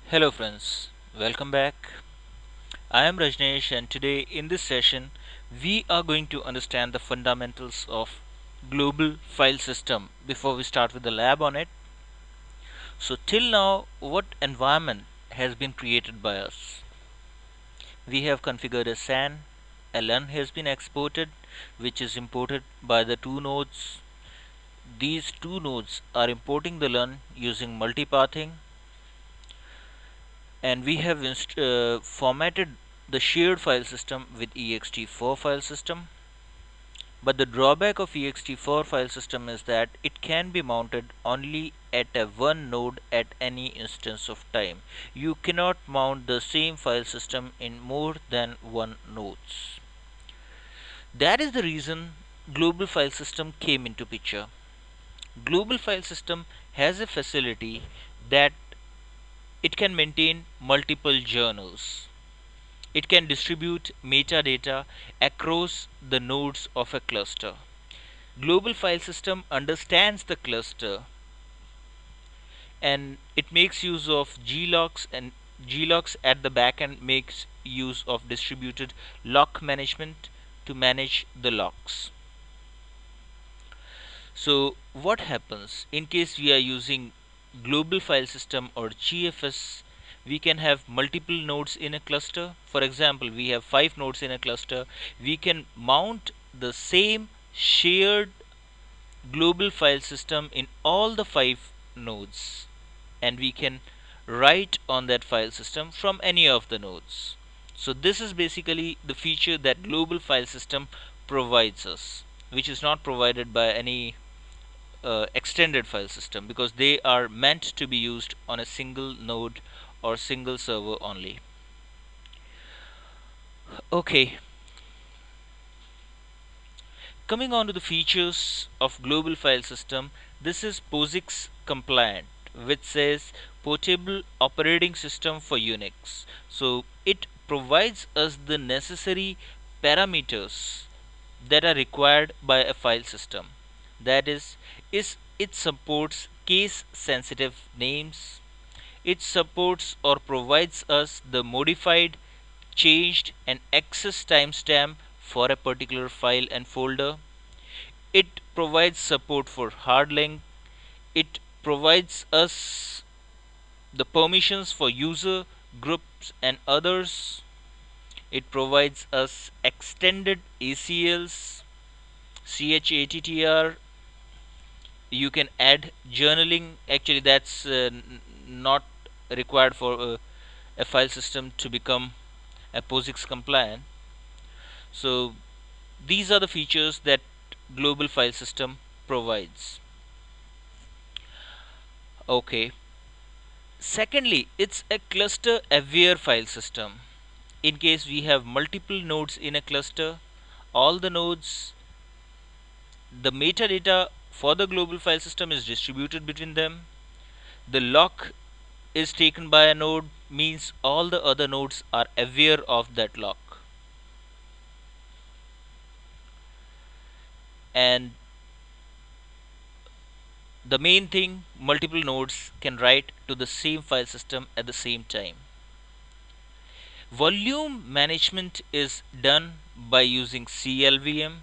Hello friends, welcome back. I am Rajneesh and today in this session we are going to understand the fundamentals of global file system before we start with the lab on it. So till now what environment has been created by us? We have configured a SAN, a LUN has been exported which is imported by the two nodes. These two nodes are importing the LUN using multipathing and we have formatted the shared file system with ext4 file system. But the drawback of ext4 file system is that it can be mounted only at a one node at any instance of time. You cannot mount the same file system in more than one nodes. That is the reason global file system came into picture. Global file system has a facility that it can maintain multiple journals. It can distribute metadata across the nodes of a cluster. Global file system understands the cluster and it makes use of glocks, and glocks at the backend makes use of distributed lock management to manage the locks. So what happens in case we are using global file system or GFS? We can have multiple nodes in a cluster. For example, we have 5 nodes in a cluster. We can mount the same shared global file system in all the 5 nodes, and we can write on that file system from any of the nodes. So this is basically the feature that global file system provides us, which is not provided by any extended file system, because they are meant to be used on a single node or single server only. Okay, coming on to the features of global file system, this is POSIX compliant, which says portable operating system for Unix. So it provides us the necessary parameters that are required by a file system. That is it supports case sensitive names. It supports or provides us the modified, changed, and access timestamp for a particular file and folder. It provides support for hard link. It provides us the permissions for user, groups, and others. It provides us extended ACLs, CHATTR. You can add journaling. Actually, that's not required for a file system to become a POSIX compliant. So these are the features that global file system provides. Okay. Secondly, it's a cluster aware file system. In case we have multiple nodes in a cluster, all the nodes, the metadata for the global file system is distributed between them. The lock is taken by a node, means all the other nodes are aware of that lock. And the main thing, multiple nodes can write to the same file system at the same time. Volume management is done by using CLVM.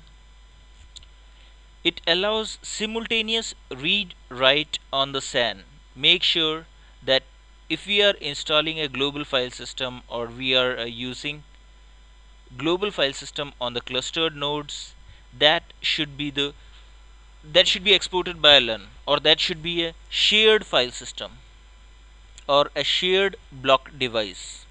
It allows simultaneous read write on the SAN. Make sure that if we are installing a global file system or we are using global file system on the clustered nodes, that should be exported by a LUN, or that should be a shared file system or a shared block device.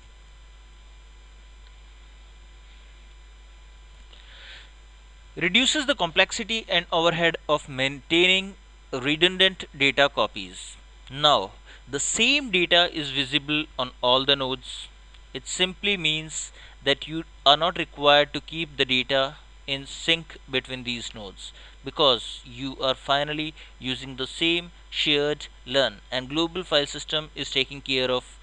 Reduces the complexity and overhead of maintaining redundant data copies. Now, the same data is visible on all the nodes. It simply means that you are not required to keep the data in sync between these nodes, because you are finally using the same shared LUN, and global file system is taking care of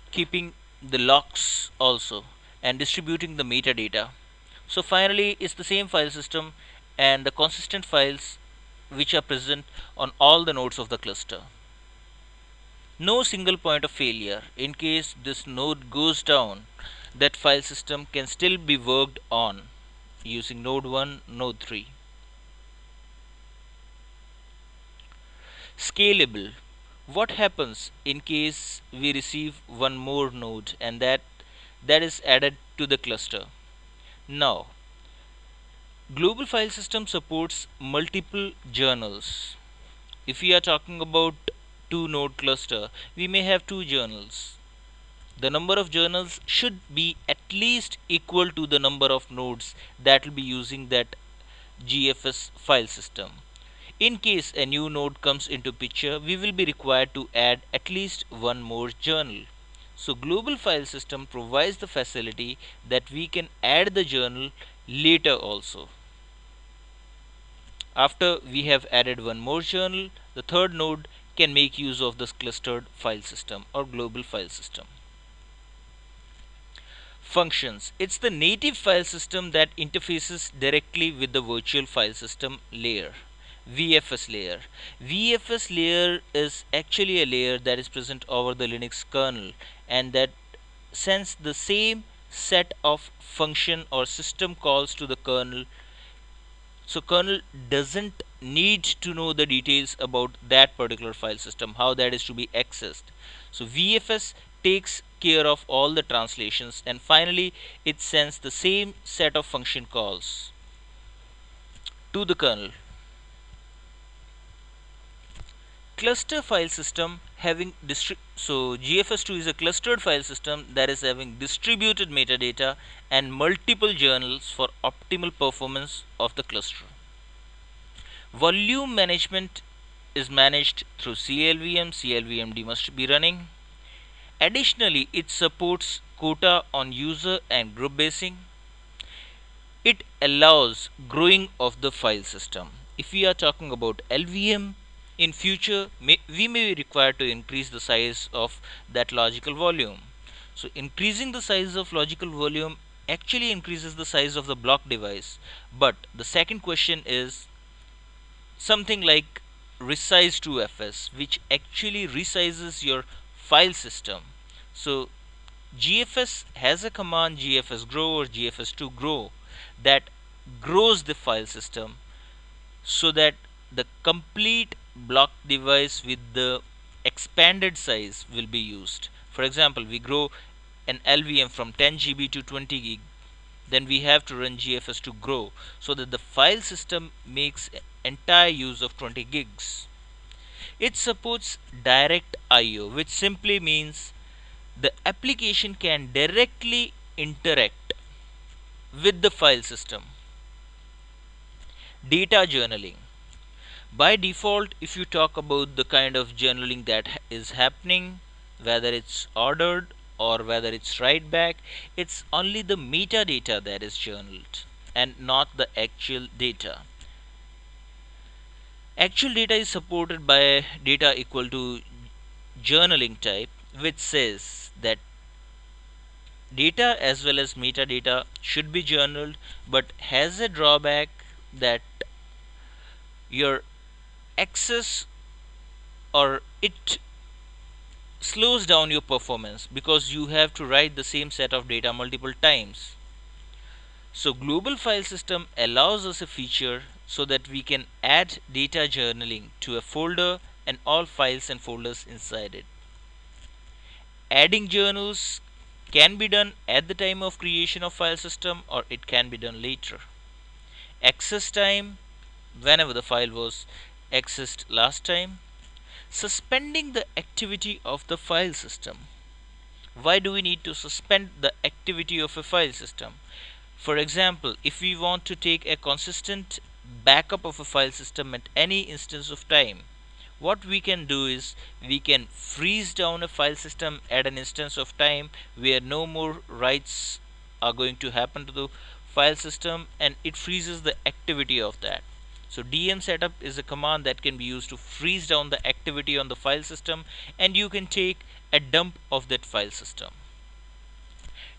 keeping the locks also and distributing the metadata. So finally it's the same file system and the consistent files which are present on all the nodes of the cluster. No single point of failure. In case this node goes down, that file system can still be worked on using node 1, node 3. Scalable. What happens in case we receive one more node and that is added to the cluster? Now, global file system supports multiple journals. If we are talking about two node cluster, we may have two journals. The number of journals should be at least equal to the number of nodes that will be using that GFS file system. In case a new node comes into picture, we will be required to add at least one more journal. So global file system provides the facility that we can add the journal later also. After we have added one more journal, the third node can make use of this clustered file system or global file system. Functions. It's the native file system that interfaces directly with the virtual file system layer. VFS layer. VFS layer is actually a layer that is present over the Linux kernel and that sends the same set of function or system calls to the kernel. So kernel doesn't need to know the details about that particular file system, how that is to be accessed. So VFS takes care of all the translations and finally it sends the same set of function calls to the kernel. Cluster file system having so GFS2 is a clustered file system that is having distributed metadata and multiple journals for optimal performance of the cluster. Volume management is managed through CLVM. CLVMD must be running. Additionally, it supports quota on user and group basing. It allows growing of the file system. If we are talking about LVM, in future we may be required to increase the size of that logical volume. So increasing the size of logical volume actually increases the size of the block device. But the second question is something like resize 2fs, which actually resizes your file system. So GFS has a command GFS grow or GFS2 grow that grows the file system so that the complete block device with the expanded size will be used. For example, we grow an LVM from 10 GB to 20 gig, then we have to run GFS to grow so that the file system makes entire use of 20 gigs. It supports direct IO, which simply means the application can directly interact with the file system. Data journaling. By default, if you talk about the kind of journaling that is happening, whether it's ordered or whether it's write back, it's only the metadata that is journaled and not the actual data. Actual data is supported by data equal to journaling type, which says that data as well as metadata should be journaled, but has a drawback that your access or it slows down your performance because you have to write the same set of data multiple times. So global file system allows us a feature so that we can add data journaling to a folder and all files and folders inside it. Adding journals can be done at the time of creation of file system or it can be done later. Access time, whenever the file was accessed last time. Suspending the activity of the file system. Why do we need to suspend the activity of a file system? For example, if we want to take a consistent backup of a file system at any instance of time, what we can do is we can freeze down a file system at an instance of time where no more writes are going to happen to the file system and it freezes the activity of that. So dm setup is a command that can be used to freeze down the activity on the file system and you can take a dump of that file system.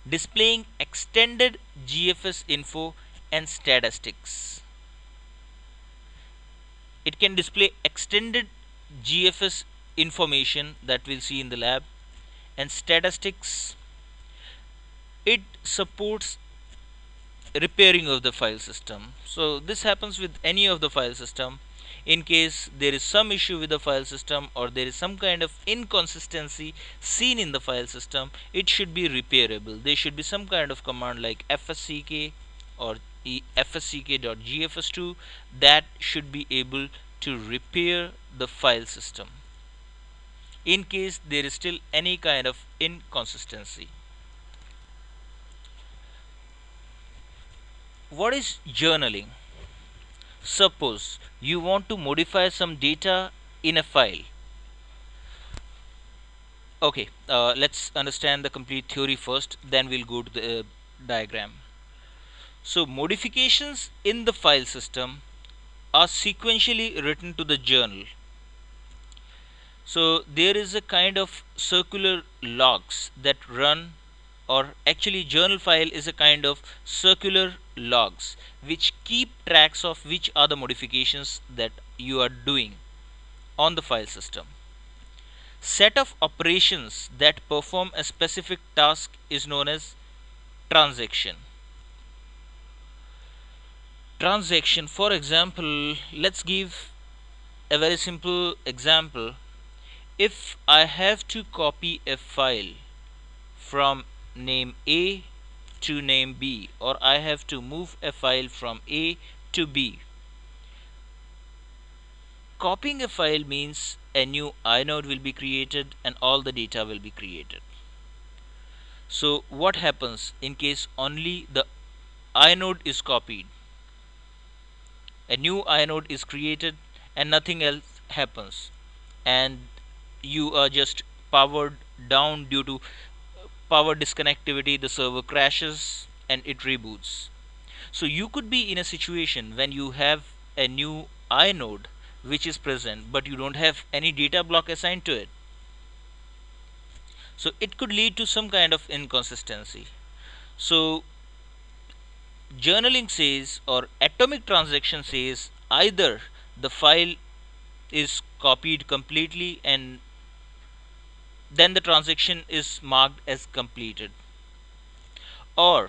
Displaying extended GFS info and statistics. It can display extended GFS information that we'll see in the lab. And statistics, it supports repairing of the file system. So this happens with any of the file system. In case there is some issue with the file system, or there is some kind of inconsistency seen in the file system, it should be repairable. There should be some kind of command like fsck or fsck.gfs2 that should be able to repair the file system in case there is still any kind of inconsistency. What is journaling? Suppose you want to modify some data in a file. Okay, let's understand the complete theory first, then we'll go to the diagram. So, modifications in the file system are sequentially written to the journal. So, there is a kind of circular logs that run, or actually journal file is a kind of circular logs which keep tracks of which are the modifications that you are doing on the file system. Set of operations that perform a specific task is known as transaction. Transaction, for example, let's give a very simple example. If I have to copy a file from name A to name B, or I have to move a file from A to B, copying a file means a new inode will be created and all the data will be created. So what happens in case only the inode is copied? A new inode is created and nothing else happens, and you are just powered down due to power disconnectivity. The server crashes and it reboots. So you could be in a situation when you have a new inode which is present, but you don't have any data block assigned to it. So it could lead to some kind of inconsistency. So journaling says, or atomic transaction says, either the file is copied completely and then the transaction is marked as completed, or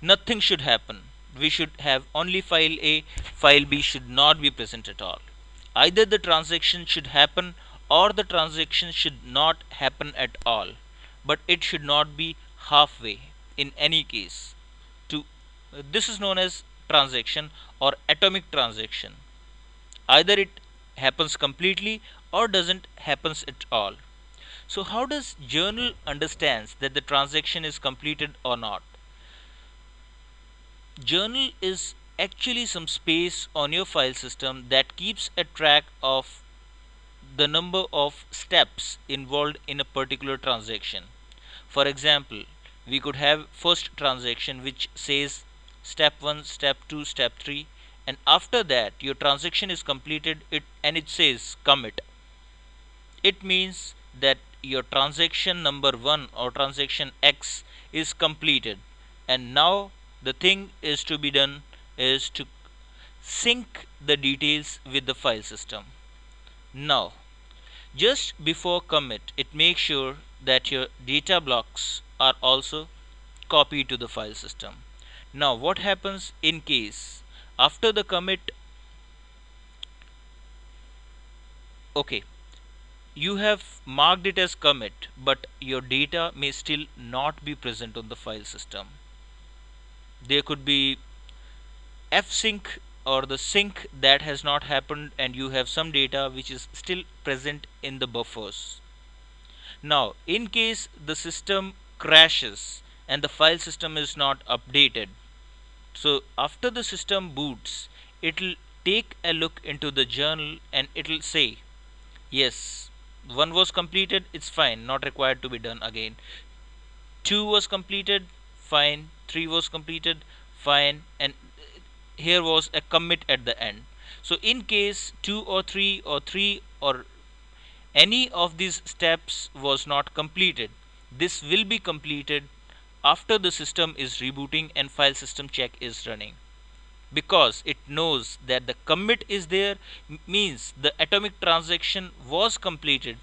nothing should happen. We should have only file A, file B should not be present at all. Either the transaction should happen or the transaction should not happen at all, but it should not be halfway in any case. To This is known as transaction or atomic transaction. Either it happens completely or doesn't happens at all. So how does journal understands that the transaction is completed or not? Journal is actually some space on your file system that keeps a track of the number of steps involved in a particular transaction. For example, we could have first transaction which says step 1, step 2, step 3, and after that your transaction is completed and it says commit. It means that your transaction number 1 or transaction X is completed, and now the thing is to be done is to sync the details with the file system. Now just before commit, it makes sure that your data blocks are also copied to the file system. Now what happens in case after the commit, okay, you have marked it as commit, but your data may still not be present on the file system. There could be fsync or the sync that has not happened, and you have some data which is still present in the buffers. Now in case the system crashes and the file system is not updated, so after the system boots, it will take a look into the journal and it will say, yes, 1 was completed, it's fine, not required to be done again. 2 was completed, fine. 3 was completed, fine. And here was a commit at the end. So in case 2 or 3 or 3 or any of these steps was not completed, this will be completed after the system is rebooting and file system check is running. because it knows that the commit is there, means the atomic transaction was completed,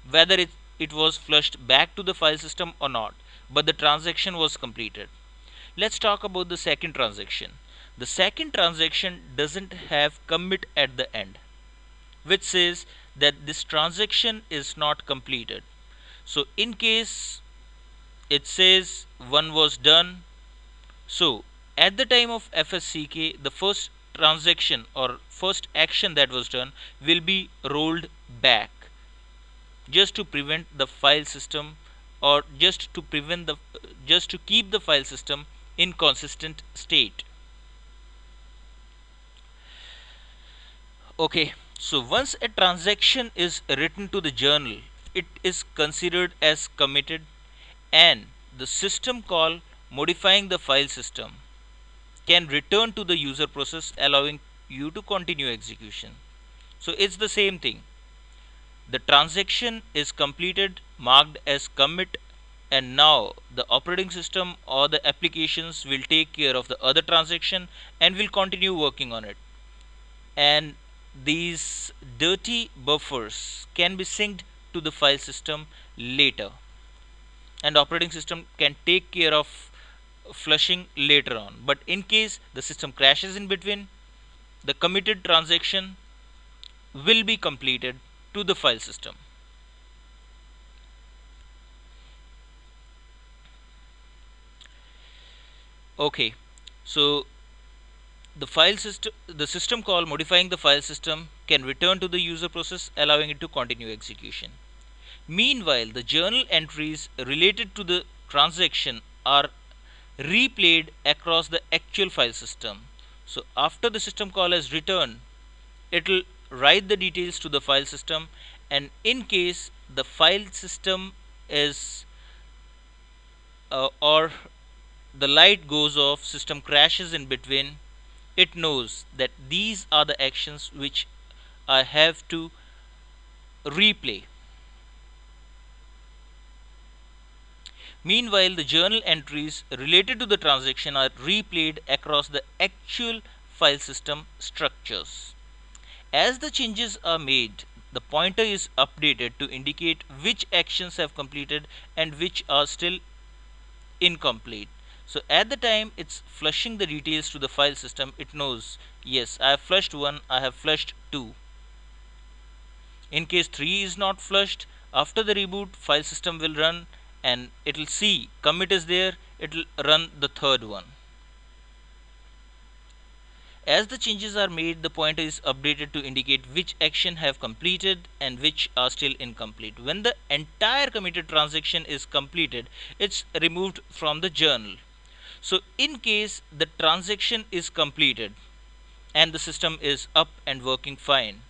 whether it was flushed back to the file system or not, but the transaction was completed. Let's talk about the second transaction. The second transaction doesn't have commit at the end, which says that this transaction is not completed. So in case it says one was done, so at the time of FSCK, the first transaction or first action that was done will be rolled back, just to prevent the file system, or just to keep the file system in consistent state. Okay, so once a transaction is written to the journal, it is considered as committed, and the system call modifying the file system can return to the user process, allowing you to continue execution. So it's the same thing. The transaction is completed, marked as commit, and now the operating system or the applications will take care of the other transaction and will continue working on it. And these dirty buffers can be synced to the file system later, and operating system can take care of flushing later on. But in case the system crashes in between, the committed transaction will be completed to the file system. Okay, so the system call modifying the file system can return to the user process, allowing it to continue execution. Meanwhile, the journal entries related to the transaction are replayed across the actual file system. So after the system call has returned, it will write the details to the file system, and in case the file system is or the light goes off, system crashes in between, it knows that these are the actions which I have to replay. Meanwhile, the journal entries related to the transaction are replayed across the actual file system structures. As the changes are made, the pointer is updated to indicate which actions have completed and which are still incomplete. So at the time it's flushing the details to the file system, it knows, yes, I have flushed 1, I have flushed 2. In case 3 is not flushed, after the reboot, file system will run and it will see commit is there, it will run the third one. As the changes are made, the pointer is updated to indicate which action have completed and which are still incomplete. When the entire committed transaction is completed, it's removed from the journal. So in case the transaction is completed and the system is up and working fine,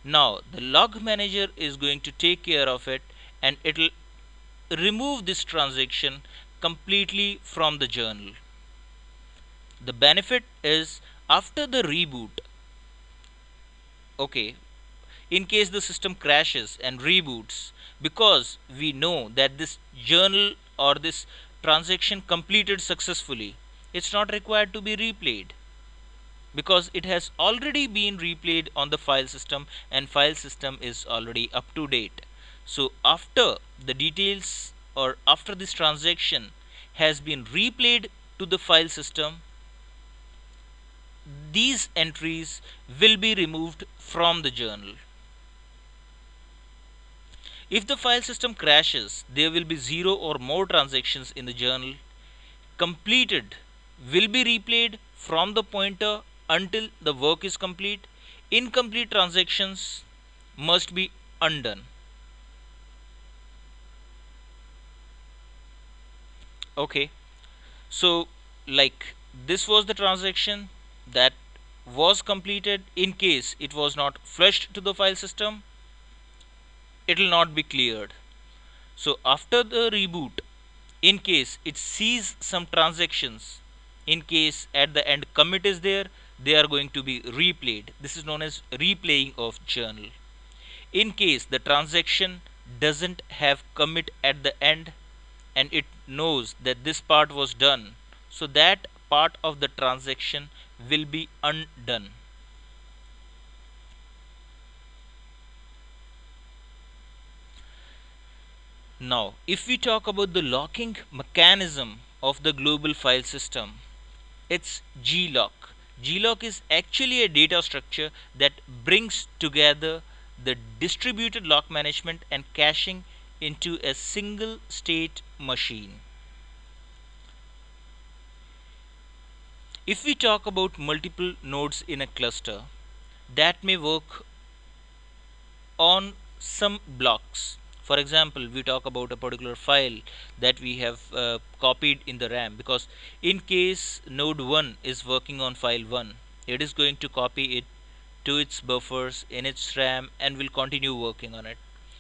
now the log manager is going to take care of it, and it will remove this transaction completely from the journal. The benefit is, after the reboot, okay, in case the system crashes and reboots, because we know that this journal or this transaction completed successfully, it's not required to be replayed, because it has already been replayed on the file system and file system is already up to date. So after the details or after this transaction has been replayed to the file system, these entries will be removed from the journal. If the file system crashes, there will be 0 or more transactions in the journal. Completed will be replayed from the pointer until the work is complete. Incomplete transactions must be undone. Okay, so like this was the transaction that was completed. In case it was not flushed to the file system, it will not be cleared. So after the reboot, in case it sees some transactions, in case at the end commit is there, they are going to be replayed. This is known as replaying of journal. In case the transaction doesn't have commit at the end and it knows that this part was done, so that part of the transaction will be undone. Now, if we talk about the locking mechanism of the global file system, it's GLock. GLock is actually a data structure that brings together the distributed lock management and caching into a single state machine. If we talk about multiple nodes in a cluster, that may work on some blocks. For example, we talk about a particular file that we have copied in the RAM, because in case node 1 is working on file 1, it is going to copy it to its buffers in its RAM and will continue working on it.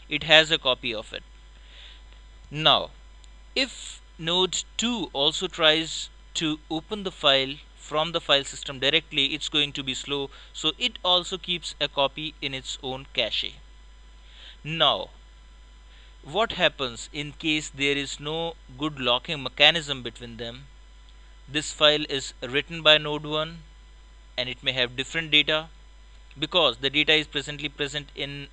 It has a copy of it. Now, if node 2 also tries to open the file from the file system directly, it's going to be slow, so it also keeps a copy in its own cache. Now, what happens in case there is no good locking mechanism between them? This file is written by node 1 and it may have different data, because the data is presently present in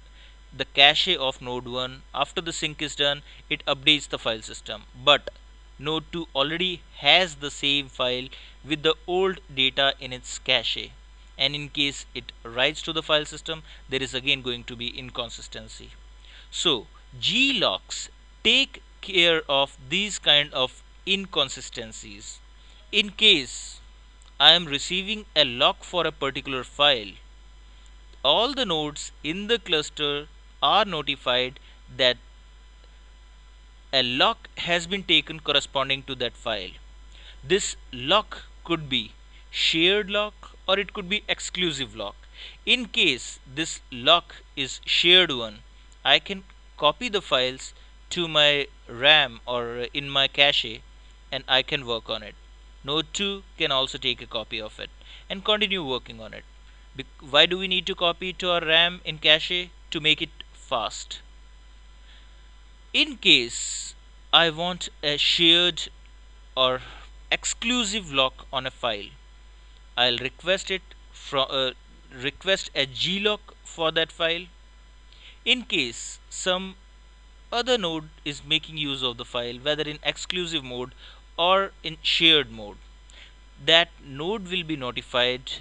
the cache of node 1. After the sync is done, it updates the file system, but node 2 already has the same file with the old data in its cache, and in case it writes to the file system, there is again going to be inconsistency. So glocks take care of these kind of inconsistencies. In case I am receiving a lock for a particular file, all the nodes in the cluster are notified that a lock has been taken corresponding to that file. This lock could be shared lock or it could be exclusive lock. In case this lock is shared one, I can copy the files to my RAM or in my cache and I can work on it. Node 2 can also take a copy of it and continue working on it. Why do we need to copy it to our RAM in cache? To make it fast. In case I want a shared or exclusive lock on a file, I'll request it from request a glock for that file. In case some other node is making use of the file, whether in exclusive mode or in shared mode, that node will be notified.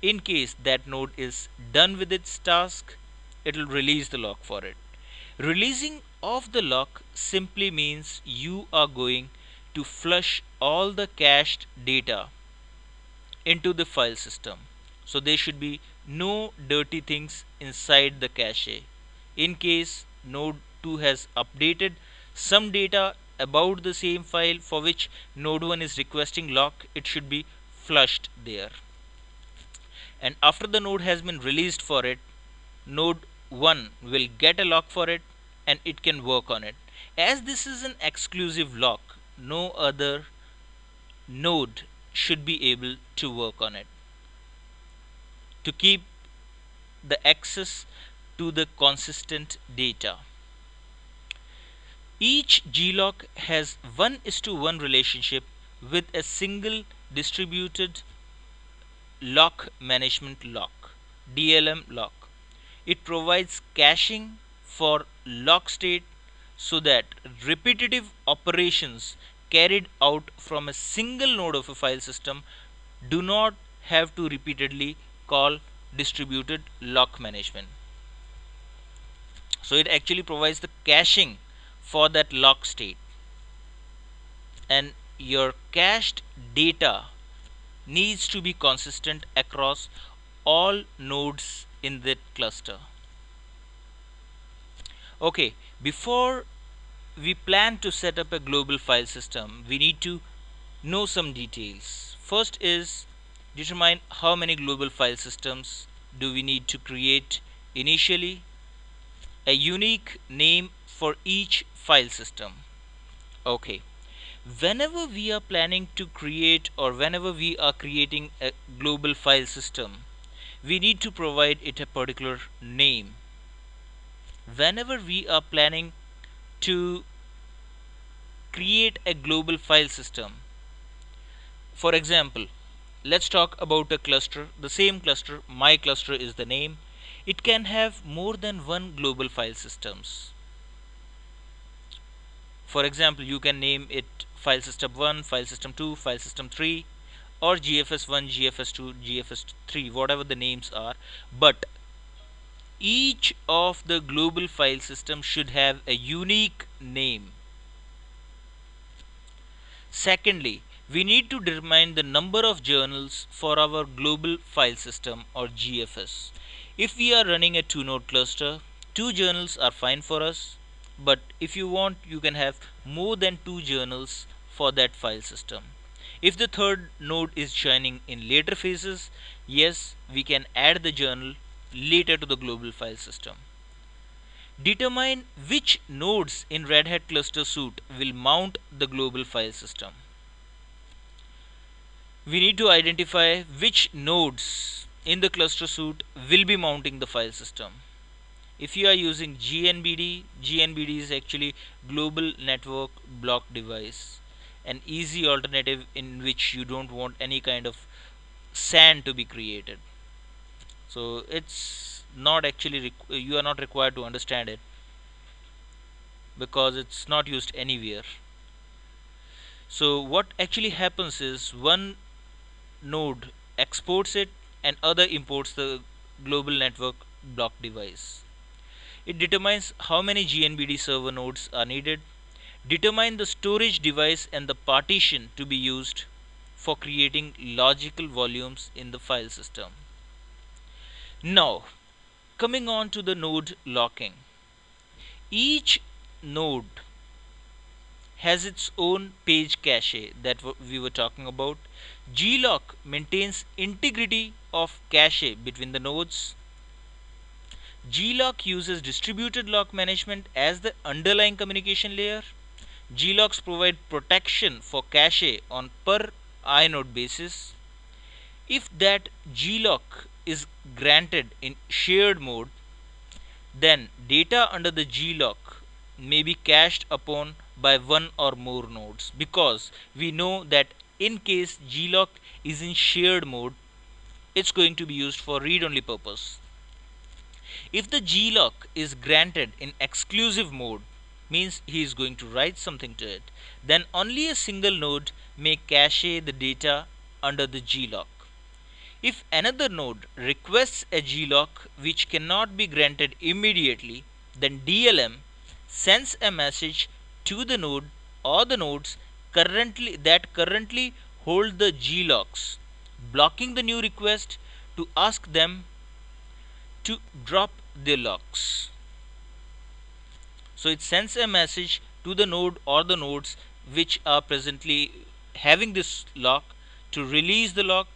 In case that node is done with its task, it will release the lock for it. Releasing of the lock simply means you are going to flush all the cached data into the file system. So there should be no dirty things inside the cache. In case node 2 has updated some data about the same file for which node 1 is requesting lock, it should be flushed there. And after the node has been released for it, node 1 will get a lock for it and it can work on it. As this is an exclusive lock, no other node should be able to work on it to keep the access to the consistent data. Each glock has 1:1 relationship with a single distributed lock management lock, DLM lock. It provides caching for lock state so that repetitive operations carried out from a single node of a file system do not have to repeatedly call distributed lock management. So it actually provides the caching for that lock state, and your cached data needs to be consistent across all nodes in that cluster. Okay, before we plan to set up a global file system, we need to know some details. First is determine how many global file systems do we need to create initially, a unique name for each file system. Okay, whenever we are planning to create or whenever we are creating a global file system, we need to provide it a particular name. Whenever we are planning to create a global file system, For example, let's talk about a cluster. The same cluster, my cluster is the name. It can have more than one global file systems. For example, you can name it file system 1, file system 2, file system 3, or GFS1, GFS2, GFS3, whatever the names are. But each of the global file systems should have a unique name. Secondly, we need to determine the number of journals for our global file system or GFS. If we are running a 2 node cluster, 2 journals are fine for us, but if you want, you can have more than 2 journals for that file system. If the third node is joining in later phases, yes, we can add the journal later to the global file system. Determine which nodes in Red Hat cluster suite will mount the global file system. We need to identify which nodes in the cluster suite will be mounting the file system. If you are using GNBD, GNBD is actually Global Network Block Device, an easy alternative in which you don't want any kind of sand to be created. So it's not actually you are not required to understand it because it's not used anywhere. So what actually happens is one node exports it and other imports the global network block device. It determines how many GNBD server nodes are needed, determine the storage device and the partition to be used for creating logical volumes in the file system. Now, coming on to the node locking. Each node has its own page cache that we were talking about. Glock maintains integrity of cache between the nodes. Glock uses distributed lock management as the underlying communication layer. Glocks provide protection for cache on per inode basis. If that glock is granted in shared mode, then data under the glock may be cached upon by one or more nodes, because we know that in case glock is in shared mode, it's going to be used for read only purpose. If the glock is granted in exclusive mode, means he is going to write something to it, then only a single node may cache the data under the glock. If another node requests a glock which cannot be granted immediately, then DLM sends a message to the node or the nodes currently hold the glocks, blocking the new request to ask them to drop their locks. So it sends a message to the node or the nodes which are presently having this lock to release the lock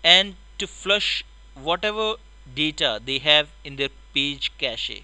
and to flush whatever data they have in their page cache.